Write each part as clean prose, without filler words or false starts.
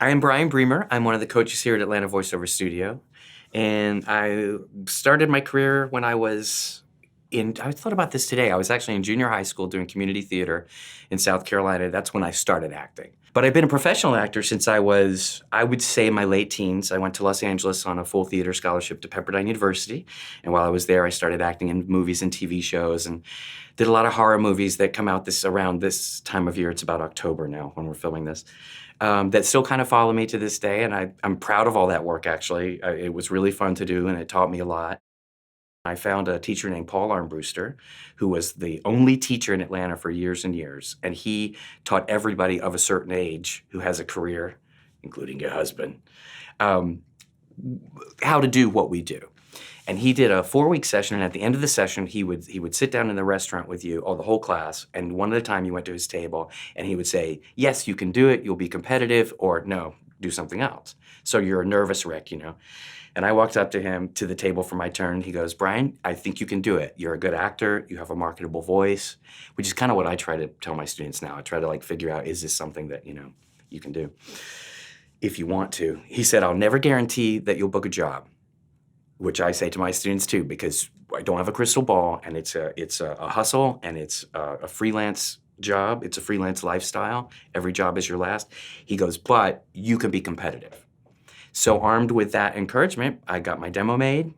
I am Brian Bremer. I'm one of the coaches here at Atlanta Voiceover Studio. And I started my career when I thought about this today. I was actually in junior high school doing community theater in South Carolina. That's when I started acting. But I've been a professional actor since I would say, in my late teens. I went to Los Angeles on a full theater scholarship to Pepperdine University. And while I was there, I started acting in movies and TV shows and did a lot of horror movies that come out around this time of year. It's about October now when we're filming this. That still kind of follow me to this day, and I'm proud of all that work, actually. It was really fun to do, and it taught me a lot. I found a teacher named Paul Armbruster, who was the only teacher in Atlanta for years and years, and he taught everybody of a certain age who has a career, including your husband, how to do what we do. And he did a 4-week session, and at the end of the session, he would sit down in the restaurant with you, or the whole class, and one at a time you went to his table, and he would say, yes, you can do it, you'll be competitive, or no, do something else. So you're a nervous wreck, you know. And I walked up to him, to the table for my turn, he goes, Brian, I think you can do it. You're a good actor, you have a marketable voice, which is kind of what I try to tell my students now. I try to figure out, is this something that, you can do if you want to. He said, I'll never guarantee that you'll book a job, which I say to my students too, because I don't have a crystal ball, and it's a hustle, and it's a freelance job. It's a freelance lifestyle. Every job is your last. He goes, but you can be competitive. So armed with that encouragement, I got my demo made.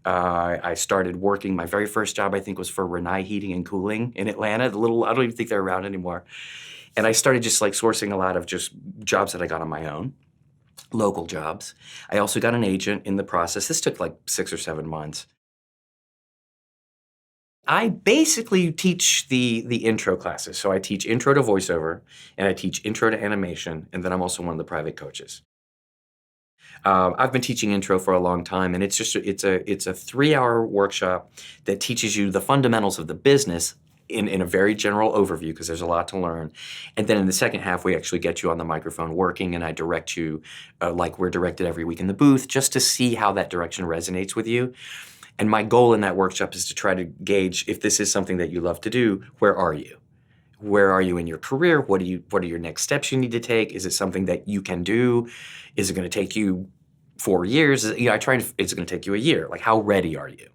I started working. My very first job, I think, was for Renai Heating and Cooling in Atlanta. I don't even think they're around anymore. And I started just sourcing a lot of just jobs that I got on my own. Local jobs. I also got an agent in the process. This took 6 or 7 months. I basically teach the intro classes. So I teach intro to voiceover, and I teach intro to animation, and then I'm also one of the private coaches. I've been teaching intro for a long time, and it's a 3-hour workshop that teaches you the fundamentals of the business in a very general overview, because there's a lot to learn. And then in the second half, we actually get you on the microphone working, and I direct you like we're directed every week in the booth, just to see how that direction resonates with you. And my goal in that workshop is to try to gauge, if this is something that you love to do, where are you? Where are you in your career? What are your next steps you need to take? Is it something that you can do? Is it going to take you 4 years? Is it going to take you a year? How ready are you?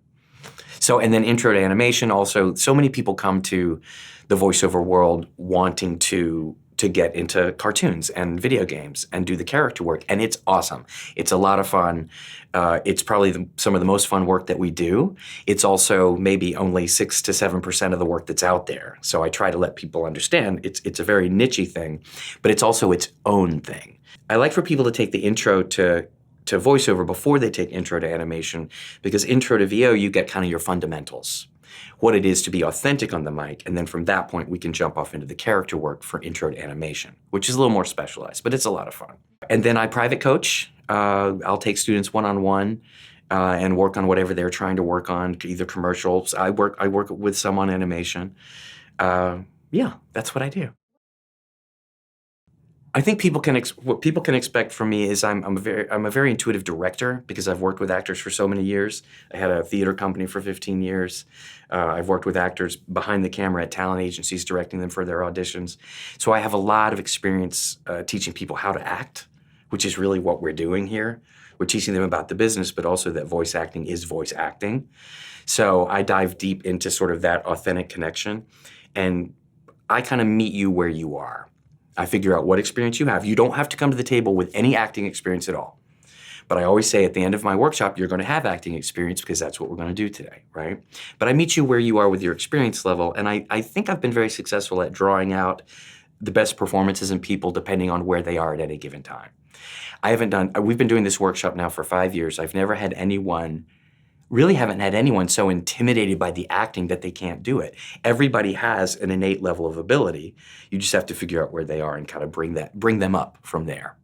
So, and then intro to animation also. So many people come to the voiceover world wanting to get into cartoons and video games and do the character work, and it's awesome. It's a lot of fun. It's probably some of the most fun work that we do. It's also maybe only 6 to 7% of the work that's out there. So I try to let people understand it's a very niche-y thing, but it's also its own thing. I like for people to take the intro to voiceover before they take intro to animation, because intro to VO, you get kind of your fundamentals, what it is to be authentic on the mic, and then from that point, we can jump off into the character work for intro to animation, which is a little more specialized, but it's a lot of fun. And then I private coach. I'll take students one-on-one and work on whatever they're trying to work on, either commercials. I work with some on animation. Yeah, that's what I do. I think what people can expect from me is I'm a very intuitive director, because I've worked with actors for so many years. I had a theater company for 15 years. I've worked with actors behind the camera at talent agencies, directing them for their auditions. So I have a lot of experience teaching people how to act, which is really what we're doing here. We're teaching them about the business, but also that voice acting is voice acting. So I dive deep into sort of that authentic connection, and I kind of meet you where you are. I figure out what experience you have. You don't have to come to the table with any acting experience at all. But I always say at the end of my workshop, you're going to have acting experience, because that's what we're going to do today, right? But I meet you where you are with your experience level, and I think I've been very successful at drawing out the best performances in people depending on where they are at any given time. We've been doing this workshop now for 5 years. I've never had anyone so intimidated by the acting that they can't do it. Everybody has an innate level of ability. You just have to figure out where they are and kind of bring them up from there.